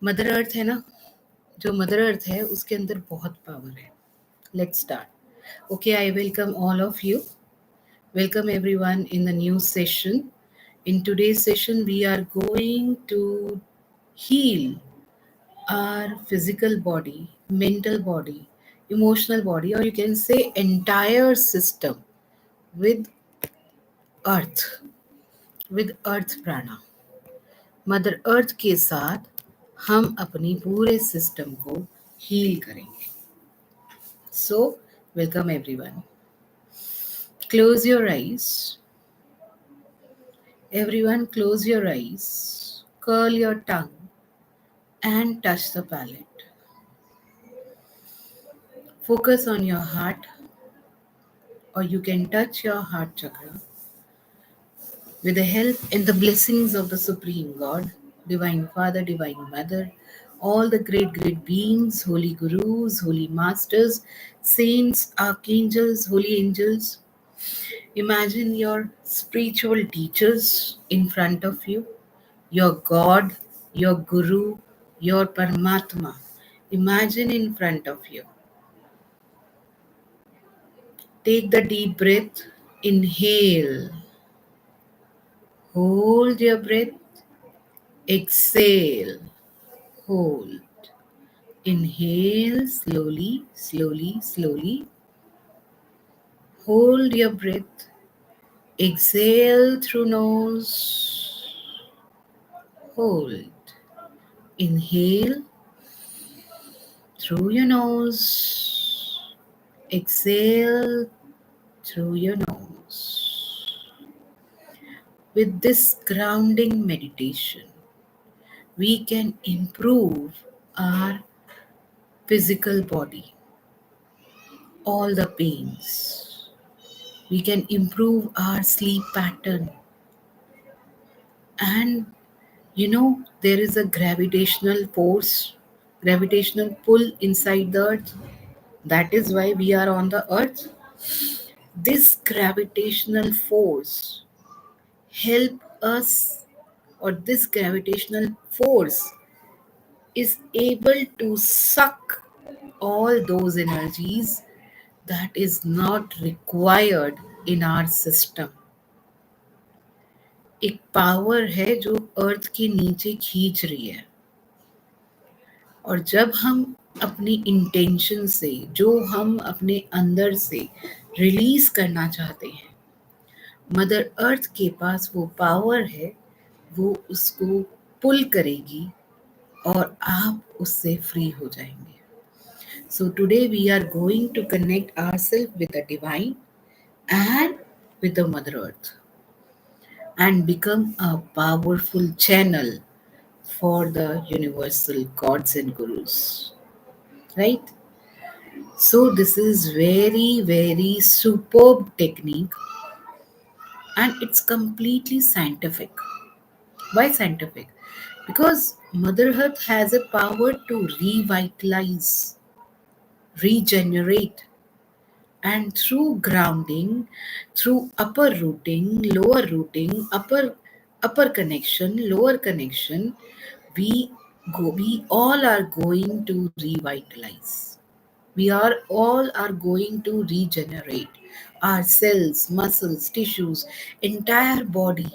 Mother earth है ना, जो मदर अर्थ है उसके अंदर बहुत पावर है. Let's start. Okay, I welcome all of you. Welcome everyone in the new session. In today's session, we are going to heal our physical body, mental body, emotional body, or you can say entire system with earth, with earth prana. Mother earth के साथ हम अपनी पूरे system को heal करेंगे. So welcome everyone. Close your eyes. Everyone, close your eyes, curl your tongue, and touch the palate. Focus on your heart, or you can touch your heart chakra with the help and the blessings of the Supreme God, Divine Father, Divine Mother, all the great, great beings, holy gurus, holy masters, saints, archangels, holy angels. Imagine your spiritual teachers in front of you, your God, your Guru, your Paramatma. Imagine in front of you. Take the deep breath. Inhale. Hold your breath. Exhale. Hold. Inhale slowly, slowly, slowly. Hold your breath. Exhale through nose. Hold. Inhale through your nose. Exhale through your nose. With this grounding meditation, we can improve our physical body, all the pains. We can improve our sleep pattern. And there is a gravitational force, gravitational pull inside the earth. That is why we are on the earth. This gravitational force help us, or this gravitational force is able to suck all those energies that is not required in our system. एक power है जो अर्थ के नीचे खींच रही है. और जब हम अपनी इंटेंशन से, जो हम अपने अंदर से रिलीज करना चाहते हैं, मदर अर्थ के पास वो पावर है, वो उसको पुल करेगी और आप उससे फ्री हो जाएंगे. So today we are going to connect ourselves with the divine and with the mother earth and become a powerful channel for the universal gods and gurus. Right? So this is very, very superb technique and it's completely scientific. Why scientific? Because Mother Earth has a power to revitalize, regenerate, and through grounding, through upper rooting, lower rooting, upper connection, lower connection, we all are going to revitalize. We all are going to regenerate our cells, muscles, tissues, entire body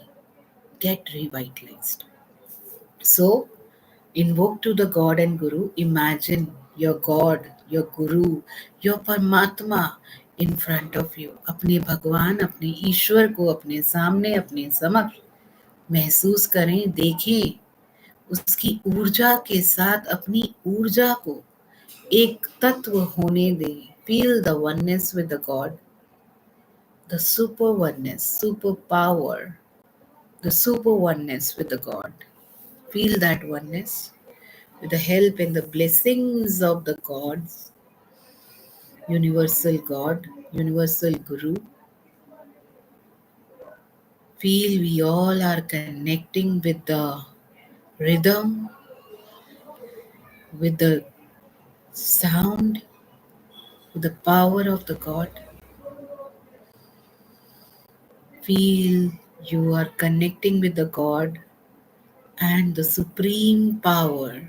get revitalized. So, invoke to the God and Guru. Imagine your God, your Guru, your Paramatma in front of you. अपने भगवान, अपने ईश्वर को अपने सामने, अपने समक्ष महसूस करें, देखें. उसकी ऊर्जा के साथ अपनी ऊर्जा को एक तत्व होने दें. Feel the oneness with the God, the super oneness, super power, the super oneness with the God. Feel that oneness with the help and the blessings of the gods, universal God, universal Guru. Feel we all are connecting with the rhythm, with the sound, with the power of the God. Feel you are connecting with the God and the supreme power.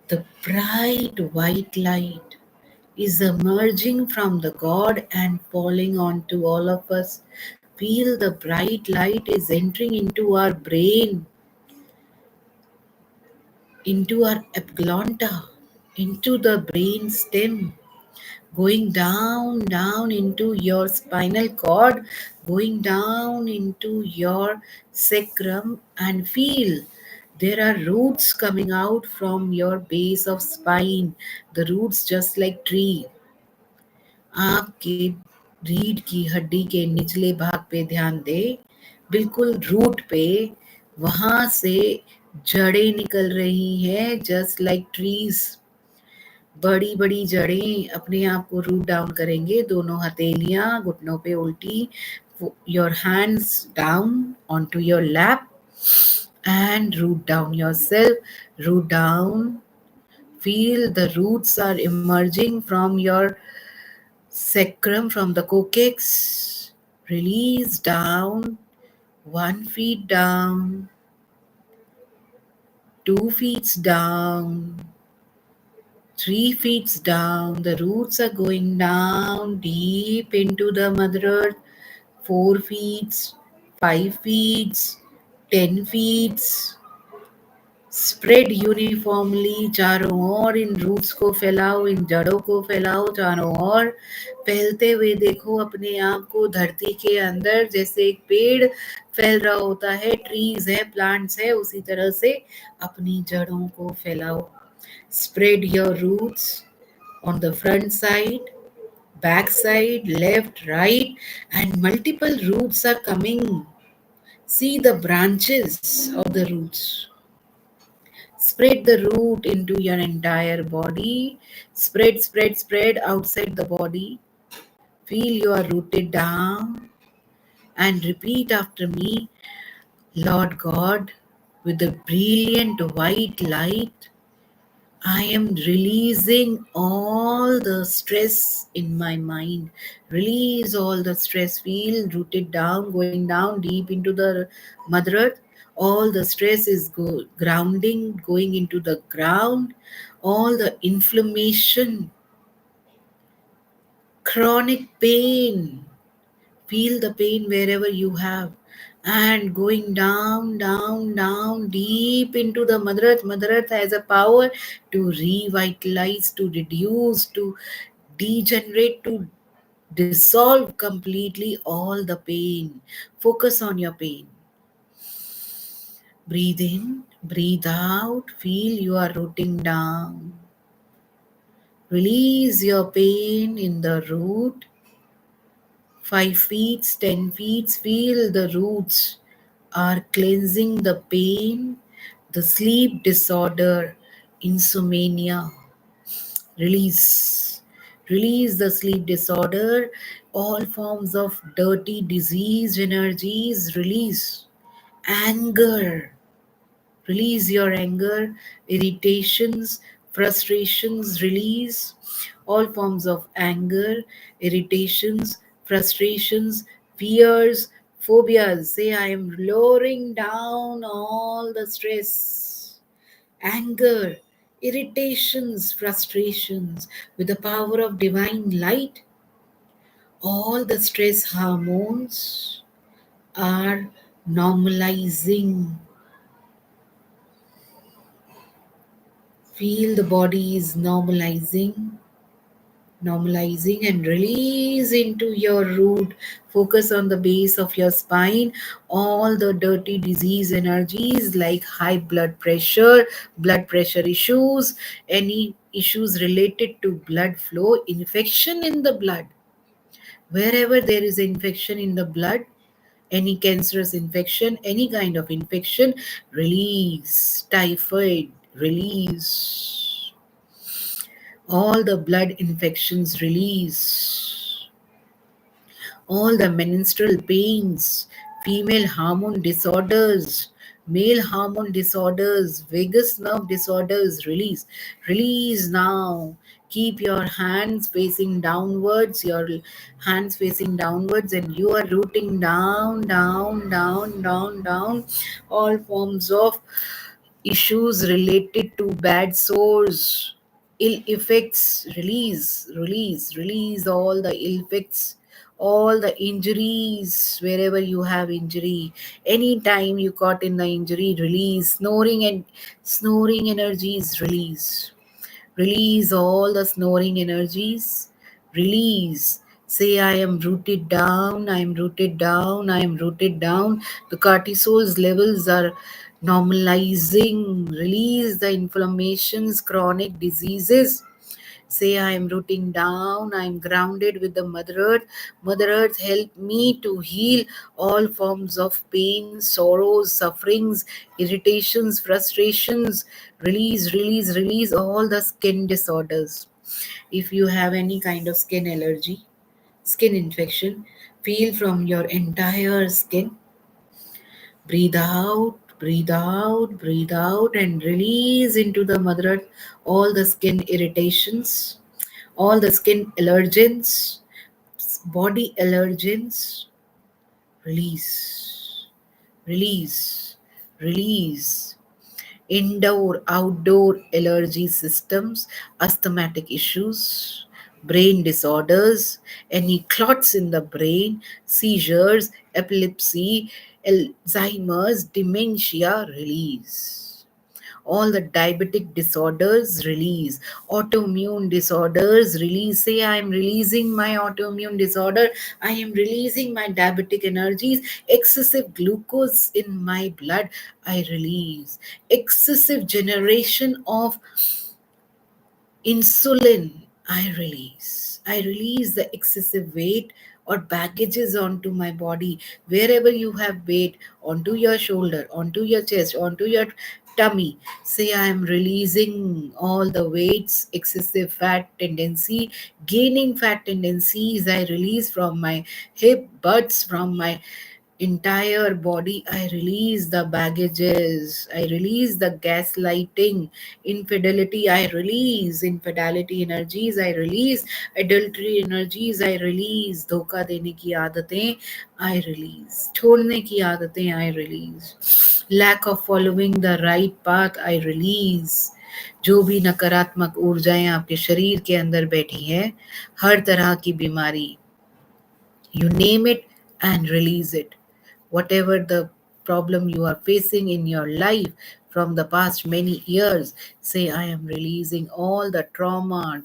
The bright white light is emerging from the God and falling onto all of us. Feel the bright light is entering into our brain, into our epiglottis, into the brain stem, going down into your spinal cord, going down into your sacrum, and feel there are roots coming out from your base of spine. The roots just like tree. आपके रीढ़ की हड्डी के निचले भाग पे ध्यान दे, बिल्कुल रूट पे, वहां से जड़ें निकल रही हैं, जस्ट लाइक ट्रीज। बड़ी बड़ी जड़ें अपने आप को रूट डाउन करेंगे, दोनों हथेलियां घुटनों पे उल्टी, your hands down on to your lap and root down yourself, root down. Feel the roots are emerging from your sacrum, from the coccyx. Release down, 1 feet down, 2 feet down, 3 feet down. The roots are going down deep into the Mother Earth. 4 feet, 5 feet, 10 feet. Spread uniformly चारों ओर, इन roots को फैलाओ, इन जड़ों को फैलाओ चारों ओर। फैलते हुए देखो अपने आप को धरती के अंदर, जैसे एक पेड़ फैल रहा होता है, ट्रीज है, प्लांट्स है, उसी तरह से अपनी जड़ों को फैलाओ। Spread your roots on the front side, back side, left, right, and multiple roots are coming. See the branches of the roots. Spread the root into your entire body. Spread, spread, spread outside the body. Feel you are rooted down. And repeat after me, Lord God, with the brilliant white light, I am releasing all the stress in my mind. Release all the stress. Feel rooted down, going down deep into the Mother Earth. All the stress is grounding, going into the ground. All the inflammation, chronic pain, feel the pain wherever you have, and going down, deep into the Mother Earth. Mother Earth has a power to revitalize, to reduce, to degenerate, to dissolve completely all the pain. Focus on your pain. Breathe in, breathe out, feel you are rooting down. Release your pain in the root. 5 feet, 10 feet, feel the roots are cleansing the pain, the sleep disorder, insomnia. Release. Release the sleep disorder, all forms of dirty disease energies. Release. Anger. Release your anger, irritations, frustrations. Release all forms of anger, irritations, frustrations, fears, phobias. Say, I am lowering down all the stress, anger, irritations, frustrations with the power of divine light. All the stress hormones are normalizing. Feel the body is normalizing and release into your root. Focus on the base of your spine. All the dirty disease energies like high blood pressure issues, any issues related to blood flow, infection in the blood. Wherever there is infection in the blood, any cancerous infection, any kind of infection, release. Typhoid, release. All the blood infections, release. All the menstrual pains, female hormone disorders, male hormone disorders, vagus nerve disorders, release. Release now. Keep your hands facing downwards, and you are rooting down, down. All forms of issues related to bad sores, ill effects, release all the ill effects, all the injuries, wherever you have injury, anytime you caught in the injury, release, snoring energies, release all the snoring energies, release. Say, I am rooted down, I am rooted down, I am rooted down. The cortisol's levels are normalizing. Release the inflammations, chronic diseases. Say, I am rooting down, I am grounded with the Mother Earth. Mother Earth, help me to heal all forms of pain, sorrows, sufferings, irritations, frustrations. Release all the skin disorders. If you have any kind of skin allergy, skin infection, feel from your entire skin. Breathe out, breathe out, breathe out, and release into the Mother Earth all the skin irritations, all the skin allergens, body allergens. Release, release, release. Indoor, outdoor allergy systems, asthmatic issues, brain disorders, any clots in the brain, seizures, epilepsy, Alzheimer's, dementia, release. All the diabetic disorders, release. Autoimmune disorders, release. Say, I am releasing my autoimmune disorder, I am releasing my diabetic energies. Excessive glucose in my blood, I release. Excessive generation of insulin, I release the excessive weight or baggages onto my body. Wherever you have weight, onto your shoulder, onto your chest, onto your tummy, say, I am releasing all the weights, excessive fat tendency, gaining fat tendencies, I release from my hip, butts, from my entire body. I release the baggages, I release the gaslighting, infidelity, I release infidelity energies, I release adultery energies, I release धोखा देने की आदतें, I release छोड़ने की आदतें, I release lack of following the right path, I release. जो भी नकारात्मक ऊर्जाएं आपके शरीर के अंदर बैठी हैं, हर तरह की बीमारी, you name it and release it. Whatever the problem you are facing in your life from the past many years, say, I am releasing all the trauma.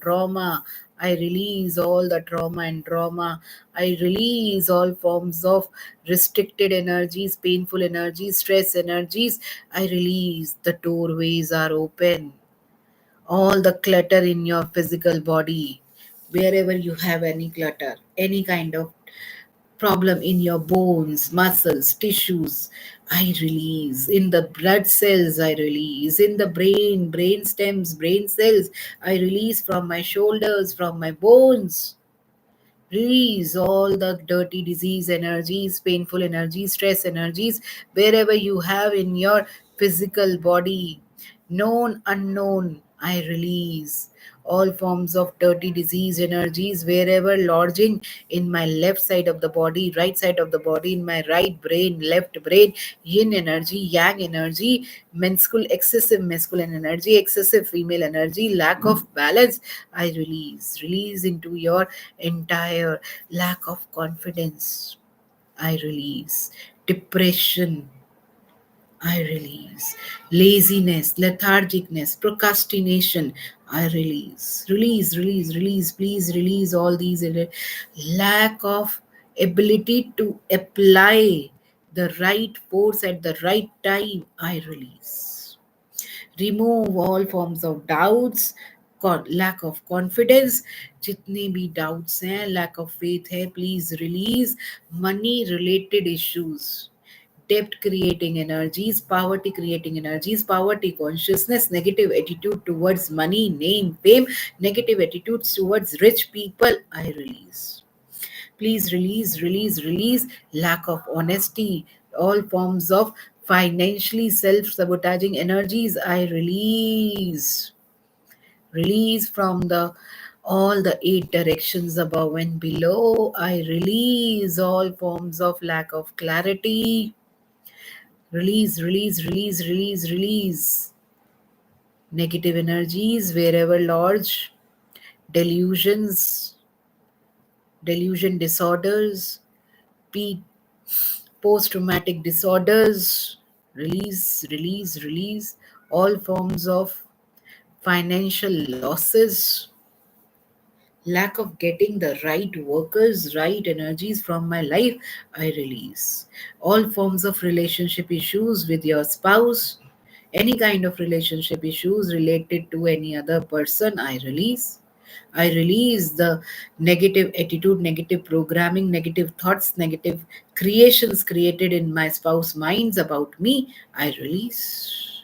I release all the trauma and trauma. I release all forms of restricted energies, painful energies, stress energies. I release. The doorways are open. All the clutter in your physical body, wherever you have any clutter, any kind of problem in your bones, muscles, tissues, I release. In the blood cells, I release. In the brain stems, brain cells, I release from my shoulders, from my bones. Release all the dirty disease energies, painful energies, stress energies, wherever you have in your physical body. Known, unknown, I release all forms of dirty disease energies, wherever lodging in my left side of the body, right side of the body, in my right brain, left brain, yin energy, yang energy, excessive masculine energy, excessive female energy, lack of balance, I release into your entire lack of confidence, I release. Depression, I release. Laziness, lethargicness, procrastination, I release. Release. Please release all these. Lack of ability to apply the right force at the right time, I release. Remove all forms of doubts, lack of confidence, जितने भी doubts हैं, lack of faith है, please release. Money related issues, debt creating energies, poverty consciousness, negative attitude towards money, name, fame, negative attitudes towards rich people, I release. Please release. Lack of honesty, all forms of financially self-sabotaging energies, I release. Release from the all the 8 directions above and below, I release all forms of lack of clarity, Release, release, release, release, release. Negative energies wherever lodge, delusions, delusion disorders, post traumatic disorders, release, release, release. All forms of financial losses, lack of getting the right workers, right energies from my life, I release. All forms of relationship issues with your spouse, any kind of relationship issues related to any other person, I release. I release the negative attitude, negative programming, negative thoughts, negative creations created in my spouse minds about me, I release.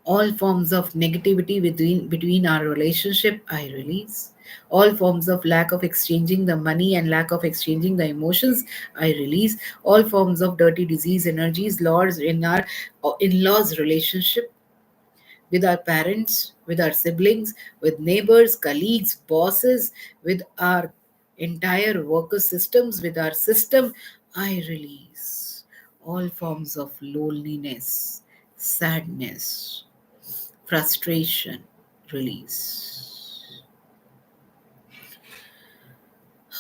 All forms of negativity between our relationship, I release. All forms of lack of exchanging the money and lack of exchanging the emotions, I release. All forms of dirty disease energies lords in our in-laws relationship, with our parents, with our siblings, with neighbors, colleagues, bosses, with our entire worker systems, with our system, I release. All forms of loneliness, sadness, frustration, release.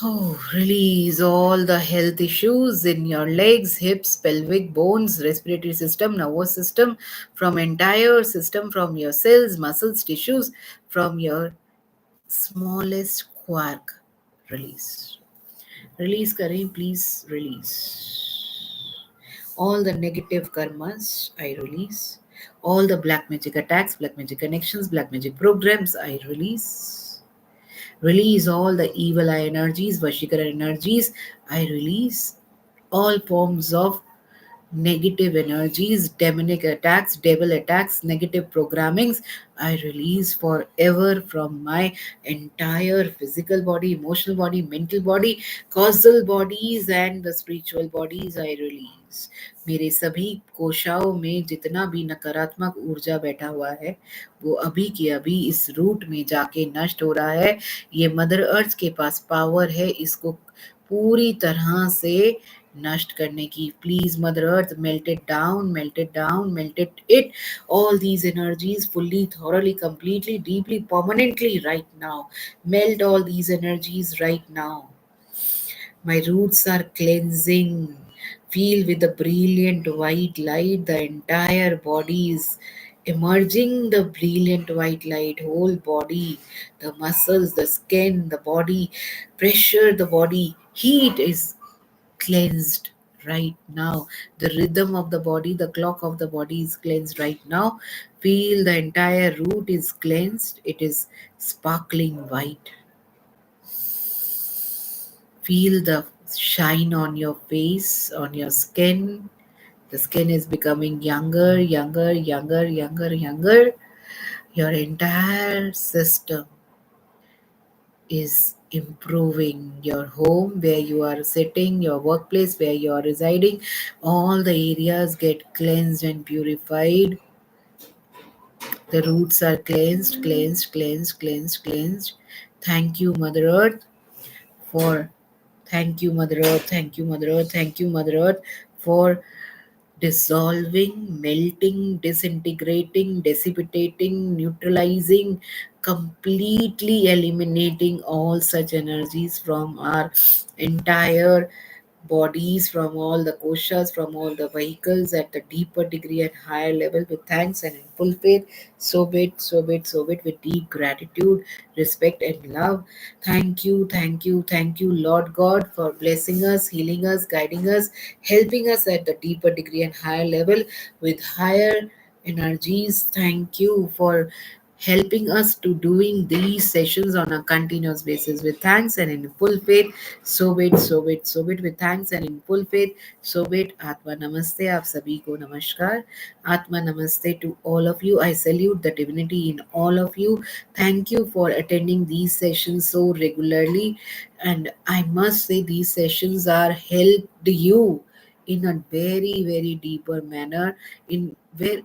Oh, release all the health issues in your legs, hips, pelvic, bones, respiratory system, nervous system, from entire system, from your cells, muscles, tissues, from your smallest quark. Release. Release, Kareem, please release. All the negative karmas, I release. All the black magic attacks, black magic connections, black magic programs, I release. Release all the evil eye energies, Vashikara energies, I release. All forms of negative energies, demonic attacks, devil attacks, negative programmings, I release forever from my entire physical body, emotional body, mental body, causal bodies, and the spiritual bodies, I release. मेरे सभी कोशाओं में जितना भी नकारात्मक ऊर्जा बैठा हुआ है वो अभी के अभी इस रूट में जाके नष्ट हो रहा है. ये मदर अर्थ के पास पावर है इसको पूरी तरह से नष्ट करने की. Please mother earth, melt it down, melt it down, melt it all these energies fully, thoroughly, completely, deeply, permanently right now. Melt all these energies right now. My roots are cleansing. Feel with the brilliant white light. The entire body is emerging the brilliant white light. Whole body, the muscles, the skin, the body, pressure, the body, heat is cleansed right now. The rhythm of the body, the clock of the body is cleansed right now. Feel the entire root is cleansed. It is sparkling white. Feel the shine on your face, on your skin. The skin is becoming younger, younger, younger, younger, younger. Your entire system is improving. Your home, where you are sitting, your workplace, where you are residing, all the areas get cleansed and purified. The roots are cleansed, cleansed, cleansed, cleansed, cleansed. Thank you, Mother Earth, for thank you, Mother Earth, thank you, Mother Earth, thank you, Mother Earth, for dissolving, melting, disintegrating, dissipating, neutralizing, completely eliminating all such energies from our entire bodies, from all the koshas, from all the vehicles at the deeper degree and higher level, with thanks and in full faith. So be it, so be it, so be it, with deep gratitude, respect, and love. Thank you, thank you, thank you, Lord God, for blessing us, healing us, guiding us, helping us at the deeper degree and higher level with higher energies. Thank you for helping us to doing these sessions on a continuous basis with thanks and in full faith. So be it, so be it, so be it, with thanks and in full faith. So be it. Atma Namaste. आप सभी को नमस्कार. Atma Namaste to all of you. I salute the divinity in all of you. Thank you for attending these sessions so regularly. And I must say, these sessions are helped you in a very, very deeper manner, in where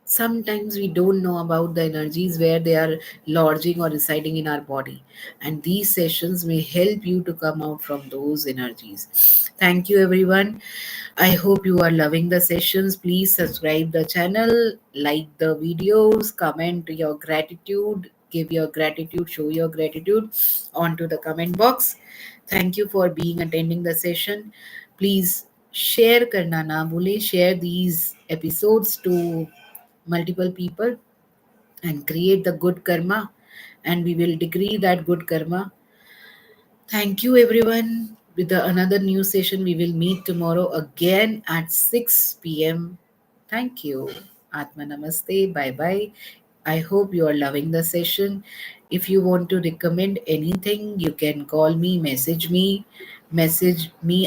Sometimes we don't know about the energies where they are lodging or residing in our body, and these sessions may help you to come out from those energies. Thank you, everyone. I hope you are loving the sessions. Please subscribe the channel, like the videos, comment your gratitude, give your gratitude, show your gratitude onto the comment box. Thank you for being attending the session. Please share karna na bhule, share these episodes to multiple people and create the good karma, and we will decree that good karma. Thank you, everyone. With another new session, we will meet tomorrow again at 6 p.m. Thank you. Atma Namaste. Bye bye. I hope you are loving the session. If you want to recommend anything, you can call me, message me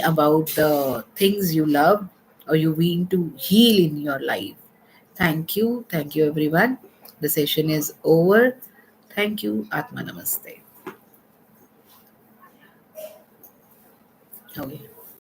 about the things you love or you want to heal in your life. Thank you. Thank you, everyone. The session is over. Thank you. Atma Namaste. Okay.